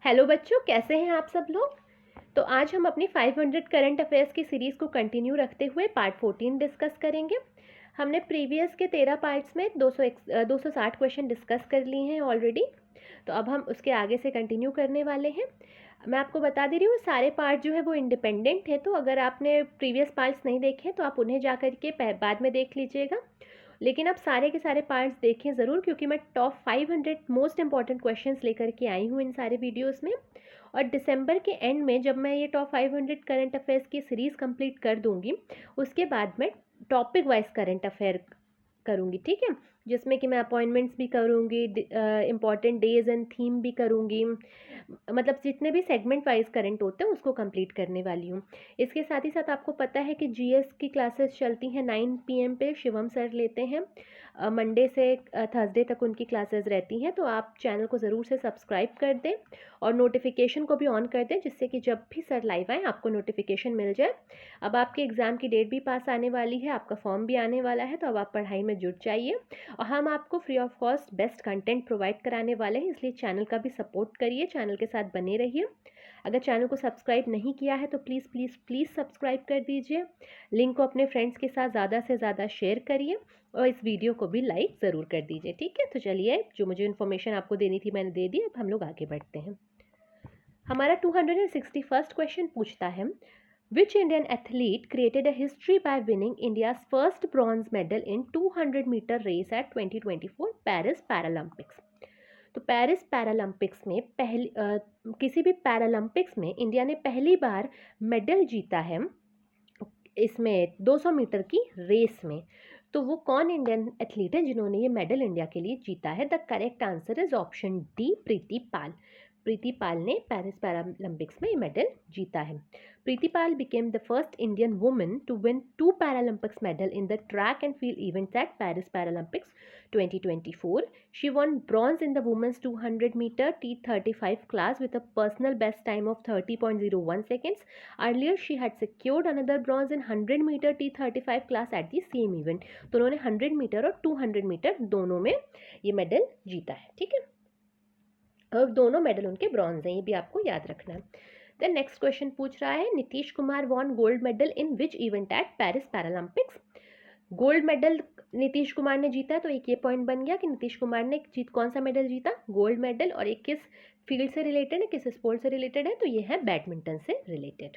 Hello बच्चों, कैसे हैं आप सब लोग। तो आज हम अपनी 500 करंट अफेयर्स की सीरीज़ को कंटिन्यू रखते हुए पार्ट 14 डिस्कस करेंगे। हमने प्रीवियस के 13 पार्ट्स में 260 क्वेश्चन डिस्कस कर लिए हैं ऑलरेडी। तो अब हम उसके आगे से कंटिन्यू करने वाले हैं। मैं आपको बता दे रही हूँ, सारे पार्ट जो है वो इंडिपेंडेंट है, तो अगर आपने प्रीवियस पार्ट्स नहीं देखे तो आप उन्हें जा कर के बाद में देख लीजिएगा। लेकिन आप सारे के सारे पार्ट्स देखें ज़रूर, क्योंकि मैं टॉप 500 मोस्ट इंपॉर्टेंट क्वेश्चंस लेकर के आई हूँ इन सारे वीडियोस में। और दिसंबर के एंड में जब मैं ये टॉप 500 करंट अफेयर्स की सीरीज़ कंप्लीट कर दूंगी, उसके बाद मैं टॉपिक वाइज करंट अफेयर करूँगी, ठीक है, जिसमें कि मैं अपॉइंटमेंट्स भी करूँगी, इम्पॉर्टेंट डेज एंड थीम भी करूँगी, मतलब जितने भी सेगमेंट वाइज करंट होते हैं उसको कंप्लीट करने वाली हूँ। इसके साथ ही साथ आपको पता है कि जीएस की क्लासेस चलती हैं 9 PM पे, शिवम सर लेते हैं। मंडे से थर्सडे तक उनकी क्लासेस रहती हैं, तो आप चैनल को ज़रूर से सब्सक्राइब कर दें और नोटिफिकेशन को भी ऑन कर दें, जिससे कि जब भी सर लाइव आए आपको नोटिफिकेशन मिल जाए। अब आपके एग्ज़ाम की डेट भी पास आने वाली है, आपका फॉर्म भी आने वाला है, तो अब आप पढ़ाई में जुट जाइए। और हम आपको free of cost best content provide कराने वाले हैं, इसलिए चैनल का भी सपोर्ट करिए, चैनल के साथ बने रहिए। अगर चैनल को सब्सक्राइब नहीं किया है तो प्लीज़ प्लीज़ प्लीज़ सब्सक्राइब कर दीजिए। लिंक को अपने फ्रेंड्स के साथ ज़्यादा से ज़्यादा शेयर करिए और इस वीडियो को भी लाइक ज़रूर कर दीजिए, ठीक है। तो चलिए, जो मुझे इन्फॉर्मेशन आपको देनी थी मैंने दे दी, अब हम लोग आगे बढ़ते हैं। हमारा 261st क्वेश्चन पूछता है, which Indian athlete created a history by winning India's first bronze medal in 200 metre race at 2024 Paris Paralympics. तो पेरिस पैरालंपिक्स में किसी भी पैरालंपिक्स में इंडिया ने पहली बार मेडल जीता है, इसमें 200 मीटर की रेस में। तो वो कौन इंडियन एथलीट है जिन्होंने ये मेडल इंडिया के लिए जीता है? The correct answer is option D, Preeti Pal. Preeti Pal ने पेरिस पैरालंपिक्स में ये मेडल जीता है। प्रीति पाल became the first Indian woman to win 2 Paralympics medal in the track and field events at Paris Paralympics 2024. She won bronze in the women's 200 meter T35 class with a personal best time of 30.01 seconds. Earlier she had secured another bronze in 100 meter T35 class at the same event. तो उन्होंने 100 metre और 200 metre दोनों में ये medal जीता है, ठीक है। और दोनों मेडल उनके ब्रॉन्ज हैं, ये भी आपको याद रखना है। देन नेक्स्ट क्वेश्चन पूछ रहा है, Nitish Kumar won gold medal in which event at Paris Paralympics. Gold medal Nitish Kumar ने जीता, तो एक ये पॉइंट बन गया कि नीतीश कुमार ने कौन सा मेडल जीता, गोल्ड मेडल, और एक किस फील्ड से रिलेटेड है, किस स्पोर्ट से रिलेटेड है, तो ये है बैडमिंटन से रिलेटेड।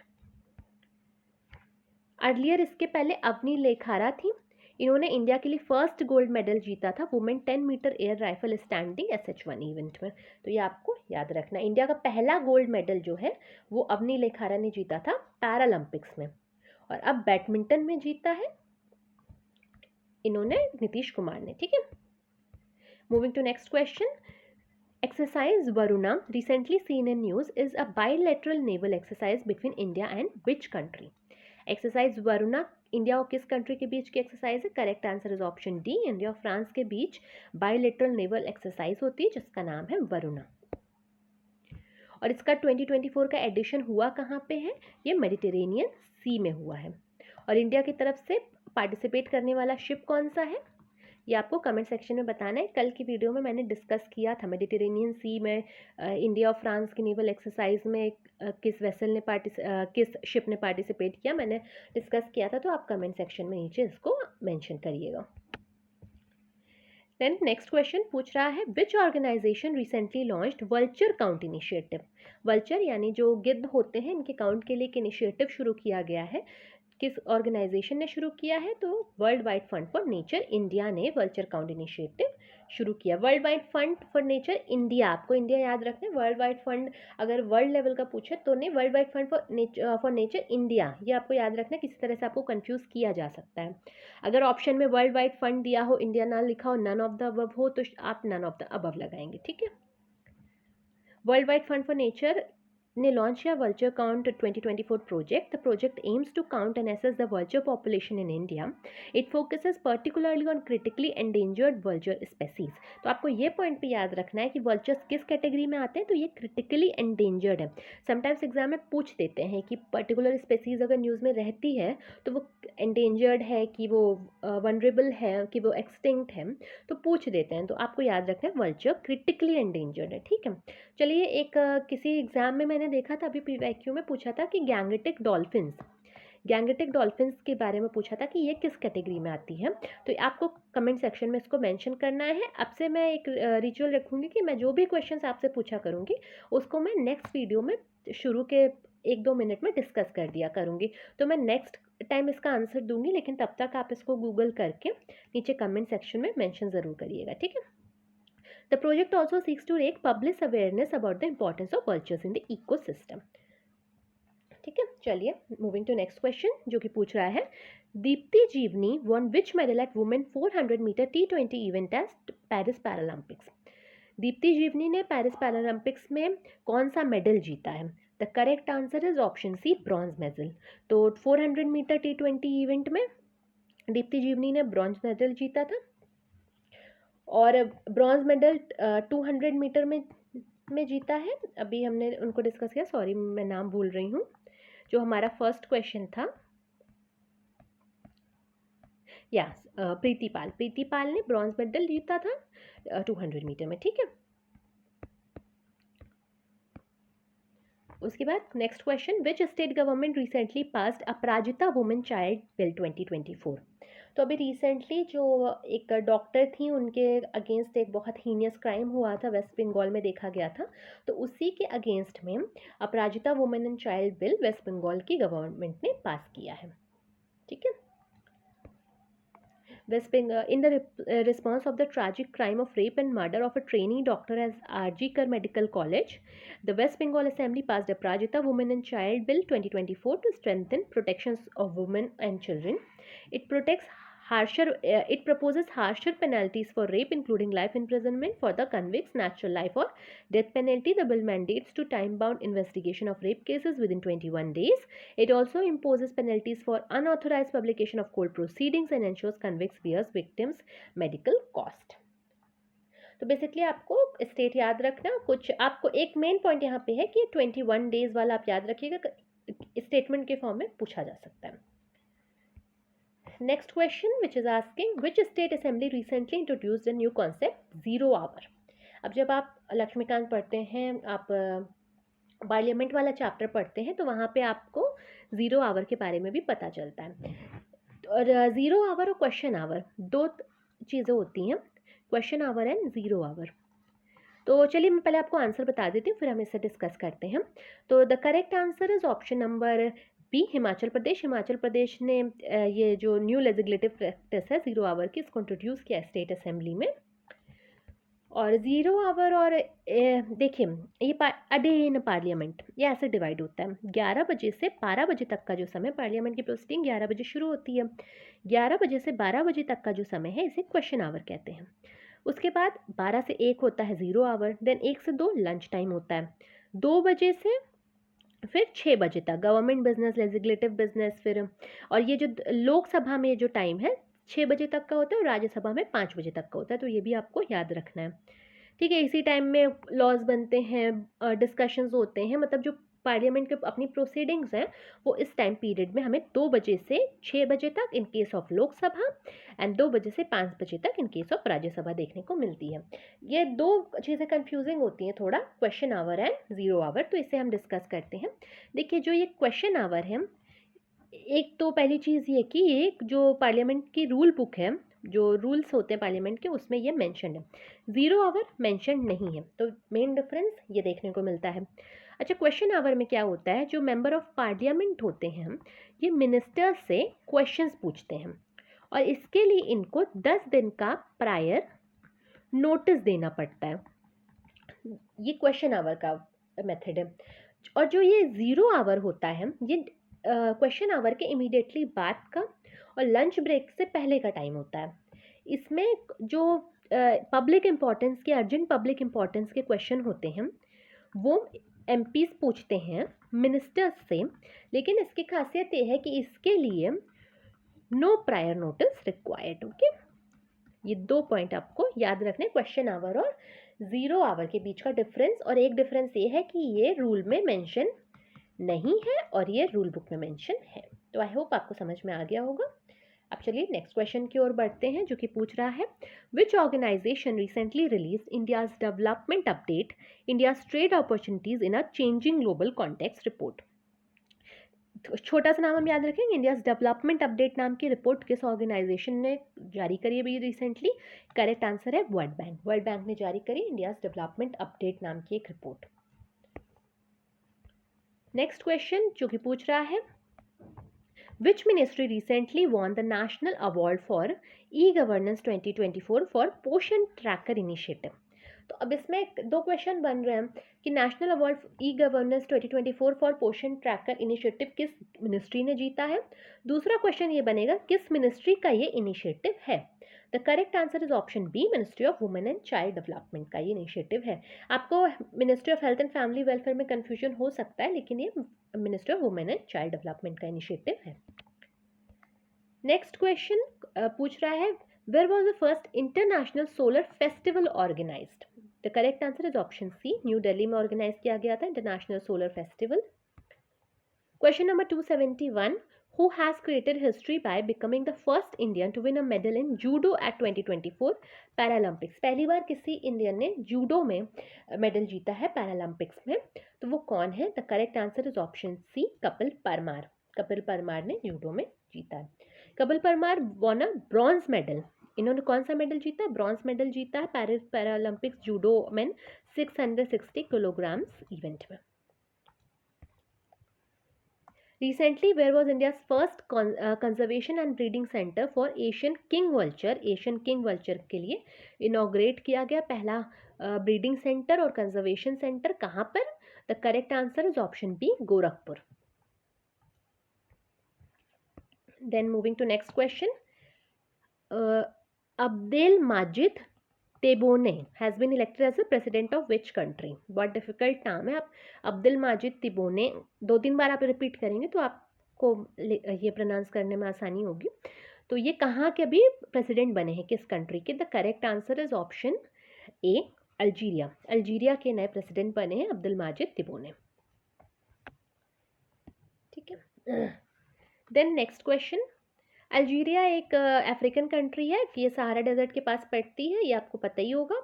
अर्लियर इसके पहले अवनी लेखारा थी, इन्होंने इंडिया के लिए फर्स्ट गोल्ड मेडल जीता था women 10 metre air rifle standing SH1 event में। तो ये आपको याद रखना, इंडिया का पहला गोल्ड मेडल जो है वो अवनी लेखारा ने जीता था पैरालंपिक्स में। और अब बैडमिंटन में जीता है इन्होंने नीतीश कुमार ने, ठीक है। Moving to next question, exercise Varuna recently seen in news is a bilateral naval exercise between India and which country? Exercise Varuna India और किस कंट्री के बीच की एक्सरसाइज है? Correct answer is option D, India और फ्रांस के बीच bilateral naval exercise होती है जिसका नाम है वरुणा। और इसका 2024 का एडिशन हुआ कहाँ पे है? ये मेडिटेरेनियन सी में हुआ है। और इंडिया की तरफ से पार्टिसिपेट करने वाला शिप कौन सा है, ये आपको कमेंट सेक्शन में बताना है। कल की वीडियो में मैंने डिस्कस किया था मेडिटेरेनियन सी में इंडिया और फ्रांस की नेवल एक्सरसाइज में किस वेसल ने किस शिप ने पार्टिसिपेट किया, मैंने डिस्कस किया था, तो आप कमेंट सेक्शन में नीचे इसको मेंशन करिएगा। देन नेक्स्ट क्वेश्चन पूछ रहा है, which organisation recently launched vulture count initiative. Vulture यानी जो गिद्ध होते हैं, इनके काउंट के लिए एक इनिशिएटिव शुरू किया गया है, किस ऑर्गेनाइजेशन ने शुरू किया है? तो world Wide Fund for nature India ने वल्चर काउंट इनिशिएटिव शुरू किया। World Wide Fund for nature India, आपको इंडिया याद रखना है। वर्ल्ड वाइड फंड अगर वर्ल्ड लेवल का पूछे तो नहीं, world Wide Fund for nature India, ये आपको याद रखना है, किसी तरह से आपको कंफ्यूज किया जा सकता है। अगर ऑप्शन में वर्ल्ड वाइड फंड दिया हो, इंडिया ना लिखा हो, नन ऑफ द अबव हो, तो आप नन ऑफ द अबव लगाएंगे, ठीक है। World Wide Fund for Nature ने लॉन्च किया vulture count 2024 project. The project aims to count and assess the vulture population in India. It focuses particularly on critically endangered vulture species. तो आपको ये point भी याद रखना है कि वर्चर्स किस कैटेगरी में आते हैं, तो ये क्रिटिकली एंडेंजर्ड है. समटाइम्स एग्जाम में पूछ देते हैं कि पर्टिकुलर स्पेसीज अगर न्यूज़ में रहती है तो वो एंडेंजर्ड है कि वो वनरेबल है कि वो एक्सटिंक्ट है, तो पूछ देते हैं. तो आपको याद रखना है वर्चर क्रिटिकली एंडेंजर्ड है. ठीक है. चलिए एक किसी एग्जाम में मैंने देखा था, अभी PYQ में पूछा था कि गैंगेटिक डॉल्फिन्स के बारे में पूछा था कि ये किस कैटेगरी में आती है. तो आपको कमेंट सेक्शन में इसको मेंशन करना है. अब से मैं एक रिचुअल रखूँगी कि मैं जो भी क्वेश्चंस आपसे पूछा करूँगी उसको मैं नेक्स्ट वीडियो में शुरू के 1-2 मिनट में डिस्कस कर दिया करूँगी. तो मैं नेक्स्ट टाइम इसका आंसर दूंगी, लेकिन तब तक आप इसको गूगल करके नीचे कमेंट सेक्शन में मेंशन ज़रूर करिएगा. ठीक है. The project also seeks to rake public awareness about the importance of vultures in the ecosystem. ठीक है. चलिए मूविंग टू नेक्स्ट क्वेश्चन जो कि पूछ रहा है, Deepthi Jeevanji won which medal at women 400 metre T20 event at Paris Paralympics. Deepthi Jeevanji ने Paris Paralympics में कौन सा मेडल जीता है? The correct answer is option C, bronze medal. तो 400 मीटर T20 इवेंट में दीप्ति जीवनी ने ब्रॉन्ज मेडल जीता था. और ब्रॉन्ज मेडल 200 मीटर में जीता है. अभी हमने उनको डिस्कस किया, सॉरी मैं नाम भूल रही हूँ. जो हमारा फर्स्ट क्वेश्चन था, यस प्रीति पाल ने ब्रॉन्ज मेडल जीता था 200 मीटर में. ठीक है. उसके बाद नेक्स्ट क्वेश्चन, विच स्टेट गवर्नमेंट रिसेंटली पास्ड अपराजिता वुमेन चाइल्ड बिल 2024. तो अभी रिसेंटली जो एक डॉक्टर थी उनके अगेंस्ट एक बहुत हीनियस क्राइम हुआ था, वेस्ट बंगाल में देखा गया था. तो उसी के अगेंस्ट में Aparajita women and child bill West Bengal की गवर्नमेंट ने पास किया है. ठीक है. West Bengal, in the response of the tragic crime of rape and murder of a trainee doctor at RG Kar Medical College, the West Bengal Assembly passed Aparajita Women and Child Bill 2024 to strengthen protections of women and children. It proposes harsher penalties for rape, including life imprisonment for the convicts, natural life or death penalty. The bill mandates to time-bound investigation of rape cases within 21 days. It also imposes penalties for unauthorized publication of court proceedings and ensures convicts bears victims medical cost. तो basically आपको state याद रखना. कुछ आपको एक main point यहाँ पे है कि 21 डेज वाला आप याद रखिएगा, स्टेटमेंट के फॉर्म में पूछा जा सकता है. Next question, which is asking, which state assembly recently introduced a new concept, zero hour. अब जब आप लक्ष्मीकांत पढ़ते हैं, आप पार्लियामेंट वाला चैप्टर पढ़ते हैं, तो वहाँ पे आपको ज़ीरो आवर के बारे में भी पता चलता है. और ज़ीरो आवर और क्वेश्चन आवर दो चीज़ें होती हैं, question hour and zero hour. तो चलिए मैं पहले आपको आंसर बता देती हूँ, फिर हम इसे डिस्कस करते हैं. तो the correct answer is option number B, Himachal Pradesh ने ये जो न्यू लेजिस्लेटिव प्रैक्टिस है ज़ीरो आवर की, इसको इंट्रोड्यूस किया स्टेट असेंबली में. और ज़ीरो आवर और देखिए ये अ डे इन पार्लियामेंट ये ऐसे डिवाइड होता है. 11 बजे से 12 बजे तक का जो समय, पार्लियामेंट की प्रोसीडिंग 11 बजे शुरू होती है, 11 बजे से 12 बजे तक का जो समय है इसे क्वेश्चन आवर कहते हैं. उसके बाद 12 से 1 होता है ज़ीरो आवर, देन 1 से 2 लंच टाइम होता है, 2 बजे से फिर 6 बजे तक गवर्नमेंट बिजनेस, लेजिस्लेटिव बिजनेस. फिर और ये जो लोकसभा में जो टाइम है 6 बजे तक का होता है और राज्यसभा में 5 बजे तक का होता है. तो ये भी आपको याद रखना है. ठीक है. इसी टाइम में लॉज बनते हैं, डिस्कशंस होते हैं, मतलब जो पार्लियामेंट के अपनी प्रोसीडिंग्स हैं वो इस टाइम पीरियड में हमें 2 बजे से 6 बजे तक in case of Lok Sabha and 2 बजे से 5 बजे तक इन केस ऑफ राज्यसभा देखने को मिलती है. ये दो चीज़ें कंफ्यूजिंग होती हैं थोड़ा, question hour and zero hour. तो इसे हम डिस्कस करते हैं. देखिए जो ये क्वेश्चन आवर है, एक तो पहली चीज़ ये कि ये जो पार्लियामेंट की रूल बुक है, जो रूल्स होते हैं पार्लियामेंट के, उसमें ये मेंशन है, ज़ीरो आवर मेंशन नहीं है. तो मेन डिफरेंस ये देखने को मिलता है. अच्छा, क्वेश्चन आवर में क्या होता है, जो मेंबर ऑफ पार्लियामेंट होते हैं ये मिनिस्टर से क्वेश्चंस पूछते हैं और इसके लिए इनको 10 दिन का प्रायर नोटिस देना पड़ता है. ये क्वेश्चन आवर का मेथड है. और जो ये ज़ीरो आवर होता है ये क्वेश्चन आवर के इमीडिएटली बाद का और लंच ब्रेक से पहले का टाइम होता है. इसमें जो पब्लिक इम्पोर्टेंस के, अर्जेंट पब्लिक इम्पोर्टेंस के क्वेश्चन होते हैं वो MPs पूछते हैं मिनिस्टर्स से, लेकिन इसकी खासियत ये है कि इसके लिए no prior notice required. Okay, ये 2 पॉइंट आपको याद रखने, क्वेश्चन आवर और 0 आवर के बीच का डिफरेंस। और एक डिफरेंस ये है कि ये रूल में मेंशन नहीं है और ये रूल बुक में मेंशन है। तो आई होप आपको समझ में आ गया होगा। अब चलिए नेक्स्ट क्वेश्चन की ओर बढ़ते हैं, जो कि पूछ रहा है which organisation recently release India's development update, India's trade opportunities in a changing global context report. छोटा सा नाम हम याद रखेंगे, इंडियाज डेवलपमेंट अपडेट नाम की रिपोर्ट किस ऑर्गेनाइजेशन ने जारी करी है अभी रिसेंटली? करेक्ट आंसर है वर्ल्ड बैंक। वर्ल्ड बैंक ने जारी करी इंडियाज डेवलपमेंट अपडेट नाम की एक रिपोर्ट। नेक्स्ट क्वेश्चन जो कि पूछ रहा है Which ministry recently won the National Award for E-Governance 2024 for पोषण ट्रैकर इनिशिएटिव? तो अब इसमें 2 क्वेश्चन बन रहे हैं कि national award e governance 2024 for पोषण ट्रैकर इनिशिएटिव किस मिनिस्ट्री ने जीता है। दूसरा क्वेश्चन ये बनेगा किस मिनिस्ट्री का ये इनिशिएटिव है। The correct answer is option B, Ministry of Women and Child Development का ये इनिशिएटिव है। आपको Ministry of Health and Family Welfare में कन्फ्यूजन हो सकता है, लेकिन ये Ministry of Women and Child Development का इनिशिएटिव है। नेक्स्ट क्वेश्चन पूछ रहा है where was the first international solar festival organised? The correct answer is option C, New Delhi में ऑर्गेनाइज किया गया था international solar festival. Question number 271 who has created history by becoming the first Indian to win a medal in judo at 2024 Paralympics? पहली बार किसी Indian ने judo में medal जीता है पैरालंपिक्स में, तो वो कौन है? The correct answer is option C, Kapil Parmar. Kapil Parmar ने जूडो में जीता है। Kapil Parmar won a bronze medal. इन्होंने कौन सा मेडल जीता है? ब्रॉन्ज मेडल जीता है पेरिस पैरालंपिक्स जूडो में 660 किलोग्राम्स इवेंट में। Recently where was India's first conservation and breeding centre for Asian king vulture? Asian king vulture के लिए इनॉग्रेट किया गया पहला ब्रीडिंग सेंटर और कंजर्वेशन सेंटर कहाँ पर? The correct answer is option B, Gorakhpur. Then moving to next question. Abdel Majid Tebboune has been elected as the president of which country? बहुत difficult नाम है। आप अब्दुल माजिद तिबोने 2-3 बार आप रिपीट करेंगे तो आपको ये प्रोनाउंस करने में आसानी होगी। तो ये कहाँ के अभी प्रेसिडेंट बने हैं, किस कंट्री के? The correct answer is option A, Algeria. Algeria के नए प्रेसिडेंट बने हैं अब्दुल माजिद तिबोने। ठीक है। Then next question. अल्जीरिया एक अफ्रीकन कंट्री है कि ये सहारा डेजर्ट के पास पड़ती है, ये आपको पता ही होगा।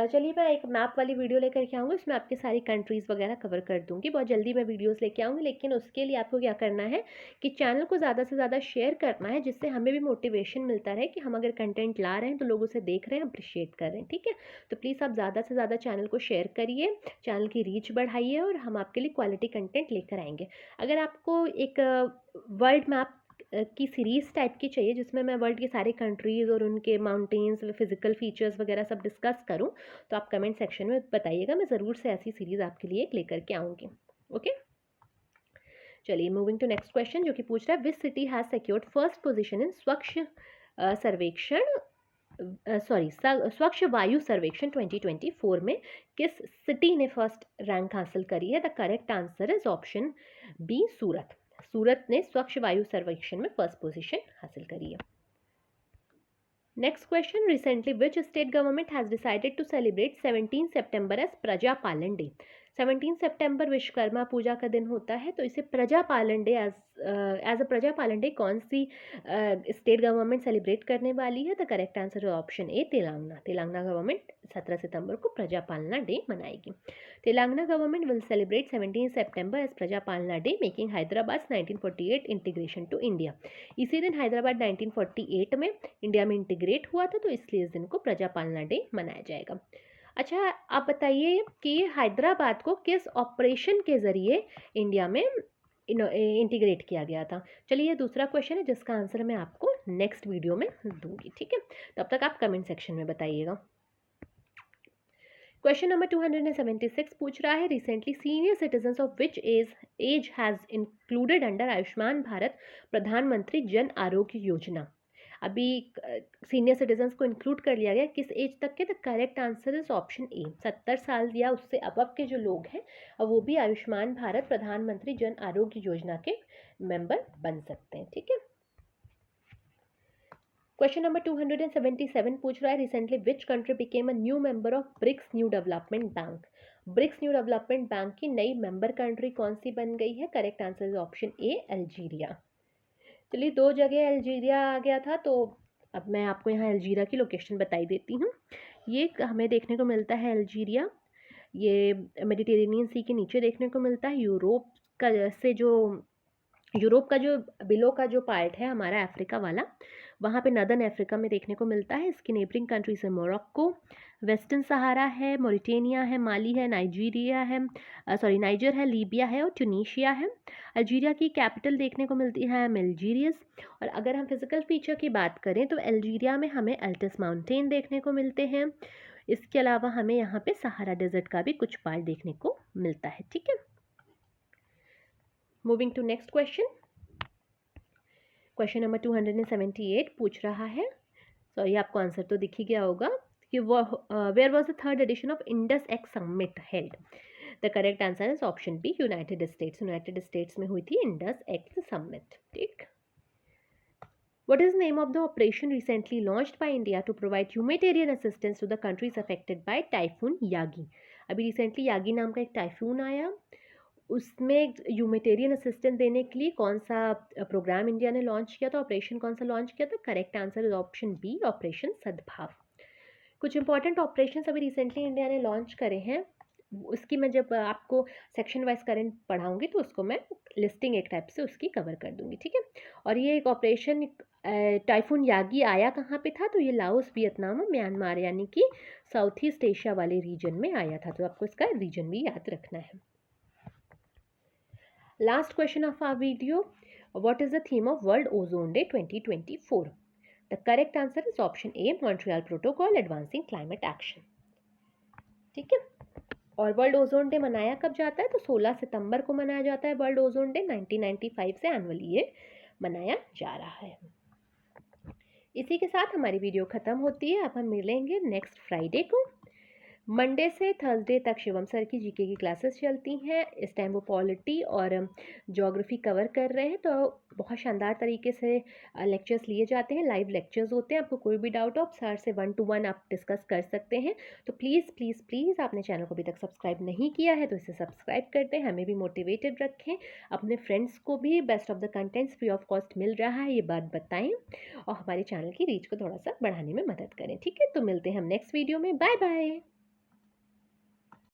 चलिए मैं एक मैप वाली वीडियो लेकर के आऊँगी, उसमें आपकी सारी कंट्रीज़ वगैरह कवर कर दूँगी। बहुत जल्दी मैं वीडियोस लेके आऊँगी, लेकिन उसके लिए आपको क्या करना है कि चैनल को ज़्यादा से ज़्यादा शेयर करना है, जिससे हमें भी मोटिवेशन मिलता रहे कि हम अगर कंटेंट ला रहे हैं तो लोग उसे देख रहे हैं, अप्रिशिएट कर रहे हैं। ठीक है, तो प्लीज़ आप ज़्यादा से ज़्यादा चैनल को शेयर करिए, चैनल की रीच बढ़ाइए और हम आपके लिए क्वालिटी कंटेंट लेकर आएंगे। अगर आपको एक वर्ल्ड मैप की सीरीज़ टाइप की चाहिए जिसमें मैं वर्ल्ड के सारे कंट्रीज़ और उनके माउंटेन्स, फिजिकल फीचर्स वगैरह सब डिस्कस करूं, तो आप कमेंट सेक्शन में बताइएगा, मैं ज़रूर से ऐसी सीरीज़ आपके लिए लेकर के आऊँगी। ओके, चलिए मूविंग टू नेक्स्ट क्वेश्चन जो कि पूछ रहा है which city has secured first position in स्वच्छ स्वच्छ वायु सर्वेक्षण 2024 में किस सिटी ने फर्स्ट रैंक हासिल करी है? The correct answer is option B, Surat. Surat ने स्वच्छ वायु सर्वेक्षण में फर्स्ट पोजीशन हासिल करी है। Next question, recently which state government has decided to celebrate 17 सितंबर एज प्रजापालन डे? 17 सितंबर विश्वकर्मा पूजा का दिन होता है, तो इसे Prajapalana day as a Prajapalana day कौन सी स्टेट गवर्नमेंट सेलिब्रेट करने वाली है? द करेक्ट आंसर है option A, Telangana. Telangana government 17 सितंबर को प्रजापालना डे मनाएगी। तेलंगाना गवर्नमेंट विल सेलिब्रेट 17 सितंबर as Prajapalana day making Hyderabad 1948 integration to India. इसी दिन हैदराबाद 1948 में इंडिया में इंटीग्रेट हुआ था, तो इसलिए इस दिन को प्रजापालना डे मनाया जाएगा। अच्छा, आप बताइए कि हैदराबाद को किस ऑपरेशन के ज़रिए इंडिया में इंटीग्रेट किया गया था? चलिए, ये दूसरा क्वेश्चन है जिसका आंसर मैं आपको नेक्स्ट वीडियो में दूंगी। ठीक है, तब तक आप कमेंट सेक्शन में बताइएगा। क्वेश्चन नंबर 276 पूछ रहा है recently senior citizens of which age has included under Ayushman Bharat Pradhan Mantri Jan Arogya Yojana? अभी सीनियर सिटीजन्स को इंक्लूड कर लिया गया किस एज तक के? The correct answer is option ए, 70 साल या उससे अबव के जो लोग हैं वो भी आयुष्मान भारत प्रधानमंत्री जन आरोग्य योजना के मेंबर बन सकते हैं। ठीक है। क्वेश्चन नंबर 277 पूछ रहा है, recently which country became a new member of BRICS New Development Bank? BRICS New Development Bank की नई मेंबर कंट्री कौन सी बन गई है? Correct answer is option A, Algeria. चलिए, 2 जगह अल्जीरिया आ गया था, तो अब मैं आपको यहाँ अल्जीरिया की लोकेशन बताई देती हूँ। ये हमें देखने को मिलता है अल्जीरिया, ये मेडिटेरेनियन सी के नीचे देखने को मिलता है। यूरोप का जो बिलो का जो पार्ट है हमारा अफ्रीका वाला, वहाँ पे नदर्न अफ्रीका में देखने को मिलता है। इसकी नेबरिंग कंट्रीज है मोरक्को, वेस्टर्न सहारा है, मॉरिटेनिया है, माली है, नाइजीरिया है, नाइजर है, लीबिया है और ट्यूनीशिया है। अल्जीरिया की कैपिटल देखने को मिलती है अल्जीरियस। और अगर हम फिजिकल फीचर की बात करें तो अल्जीरिया में हमें अल्टस माउंटेन देखने को मिलते हैं। इसके अलावा हमें यहाँ पे सहारा डेजर्ट का भी कुछ पार्ट देखने को मिलता है। ठीक है। Moving to next question. Question number 278 पूछ रहा है, सॉरी आपको आंसर तो दिख ही गया होगा कि where was the third edition of Indus X summit held? The correct answer is option B, United States. United States में हुई थी इंडस एक्स समिट। ठीक। What is the name of the operation recently launched by India to provide humanitarian assistance to the countries affected by Typhoon Yagi? अभी recently Yagi नाम का एक typhoon आया, उसमें ह्यूमैनिटेरियन असिस्टेंस देने के लिए कौन सा प्रोग्राम इंडिया ने लॉन्च किया था, ऑपरेशन कौन सा लॉन्च किया था? Correct answer is option B, operation Sadbhav. कुछ इंपॉर्टेंट ऑपरेशन अभी रिसेंटली इंडिया ने लॉन्च करे हैं, उसकी मैं जब आपको सेक्शन वाइज करंट पढ़ाऊंगी तो उसको मैं लिस्टिंग एक टाइप से उसकी कवर कर दूंगी। ठीक है। और ये एक ऑपरेशन टाइफून यागी आया कहाँ पे था? तो ये लाओस, वियतनाम और म्यांमार यानी कि साउथ ईस्ट एशिया वाले रीजन में आया था, तो आपको इसका रीजन भी याद रखना है। Last question of our video, what is the theme of World Ozone Day 2024? The correct answer is option A, Montreal Protocol Advancing Climate Action. ठीक है। और वर्ल्ड ओजोन डे मनाया कब जाता है? तो 16 सितंबर को मनाया जाता है वर्ल्ड ओजोन डे। 1995 से एनुअली ये मनाया जा रहा है। इसी के साथ हमारी वीडियो ख़त्म होती है। अब हम मिलेंगे नेक्स्ट फ्राइडे को। मंडे से थर्सडे तक शिवम सर की जीके की क्लासेस चलती हैं। इस टाइम वो पॉलिटी और ज्योग्राफी कवर कर रहे हैं, तो बहुत शानदार तरीके से लेक्चर्स लिए जाते हैं, लाइव लेक्चर्स होते हैं। आपको कोई भी डाउट हो आप सर से 1 to 1 आप डिस्कस कर सकते हैं। तो प्लीज़ प्लीज़ प्लीज़ आपने चैनल को अभी तक सब्सक्राइब नहीं किया है तो इसे सब्सक्राइब करते हैं, हमें भी मोटिवेटेड रखें। अपने फ्रेंड्स को भी best of the contents free of cost मिल रहा है ये बात बताएं और हमारे चैनल की रीच को थोड़ा सा बढ़ाने में मदद करें। ठीक है, तो मिलते हैं हम नेक्स्ट वीडियो में। Bye bye.